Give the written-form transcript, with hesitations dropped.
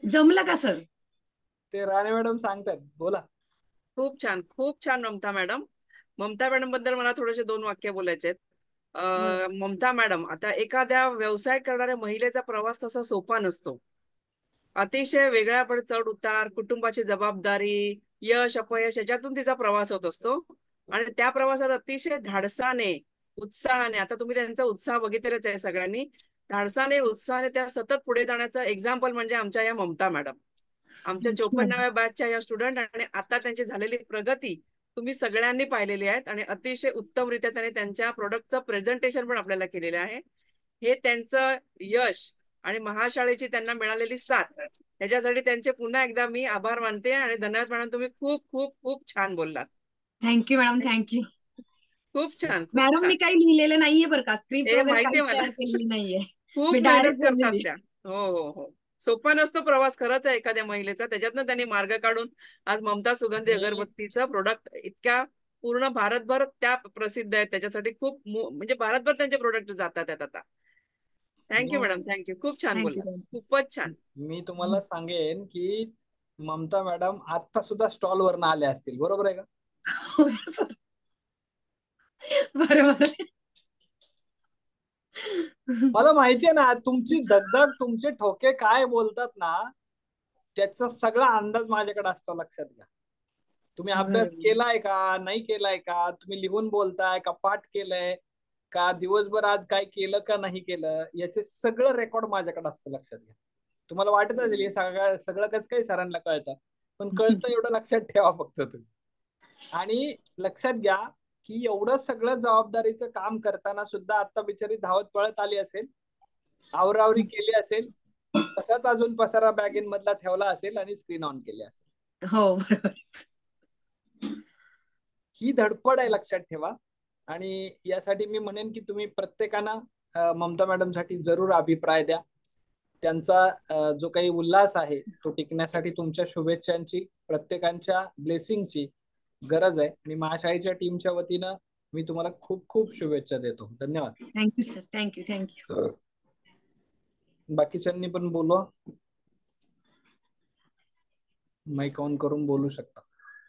जमलं का सर? ते राणे मॅडम सांगतात, बोला. खूप छान ममता मॅडम. ममता मॅडम बद्दल मला थोडेसे दोन वाक्य बोलायचे आहेत. बोला. ममता मॅडम, आता एखाद्या व्यवसाय करणाऱ्या महिलेचा प्रवास तसा सोपा नसतो. अतिशय वेगळ्या पण चढ उतार, कुटुंबाची जबाबदारी, यश अपयश याच्यातून तिचा प्रवास होत असतो. आणि त्या प्रवासात अतिशय धाडसाने, उत्साहाने, आता तुम्ही त्यांचा उत्साह बघितलेच आहे सगळ्यांनी, धाडसाने उत्साहाने त्या सतत पुढे जाण्याचं एक्झाम्पल म्हणजे आमच्या या ममता मॅडम. आमच्या थँक्यू मॅडम. 54व्या बॅचच्या या स्टुडंट आणि आता त्यांची झालेली प्रगती तुम्ही सगळ्यांनी पाहिलेली आहेत. आणि अतिशय उत्तमरित्या त्याने त्यांच्या प्रोडक्टचं प्रेझेंटेशन पण आपल्याला केलेलं आहे. हे त्यांचं यश आणि महाशाळेची त्यांना मिळालेली साथ, ह्याच्यासाठी त्यांचे पुन्हा एकदा मी आभार मानते. आणि धन्यवाद मॅडम, तुम्ही खूप खूप खूप छान बोललात. Thank you madam, thank you. खूप छान, खूप मॅडम मी छान. काही लिहिलेलं नाहीये बरं का, स्क्रिप्ट हे वगैरे माहितीये काहीच मला. तयार केलेली नाहीये. मी खूप मेहनत डायरेक्ट करतात बोललेली. त्या. हो हो हो. सोपा नसतो प्रवास, खरंच आहे एखाद्या महिलेचा. त्याच्यातनं त्यांनी मार्ग काढून आज ममता सुगंधी आणि अगरबत्तीचं प्रोडक्ट इतक्या पूर्ण भारतभर त्या प्रसिद्ध आहेत. त्याच्यासाठी खूप म्हणजे भारतभर त्यांचे प्रोडक्ट जातात आहेत आता. Thank you madam, thank you. खूप छान थँक्यू बोलला, थँक्यू. खूपच छान. मी तुम्हाला सांगेन की ममता मॅडम आता सुद्धा स्टॉल वरनं आल्या असतील, बरोबर आहे का? बरोबर आहे. मला माहितीये ना तुमची दगदग, तुमचे ठोके काय बोलतात ना, त्याचा सगळा अंदाज माझ्याकडे असतो, लक्षात घ्या. तुम्ही अभ्यास बरोबर. केलाय का, नाही केलाय का, तुम्ही लिहून बोलताय का, पाठ केलंय का, दिवसभर आज काय केलं का नाही केलं, याचे सगळं रेकॉर्ड माझ्याकडे असतं, लक्षात घ्या. तुम्हाला वाटत असेल हे सगळं सगळं कसं काही सरांना कळतं, पण कळतं एवढं लक्षात ठेवा फक्त तुम्ही. आणि लक्षात घ्या की एवढं सगळं जबाबदारीचं काम करताना सुद्धा आता बिचारी धावत पळत आली असेल, आवरावरी केली असेल, तसाच अजून पसारा बॅगेन मधला ठेवला असेल आणि स्क्रीन ऑन केले असेल. हो बरोबर. ही धडपड आहे, लक्षात ठेवा. आणि यासाठी मी म्हणेन की तुम्ही प्रत्येकानं ममता मॅडम साठी जरूर अभिप्राय द्या. त्यांचा जो काही उल्हास आहे तो टिकण्यासाठी तुमच्या शुभेच्छांची, प्रत्येकांच्या ब्लेसिंगची गरज आहे. आणि महाशाळेच्या टीमच्या वतीनं मी तुम्हाला खूप खूप शुभेच्छा देतो. धन्यवाद. Thank you sir, thank you thank you. बाकीच्यांनी पण बोलवा, माईक ऑन करून बोलू शकता.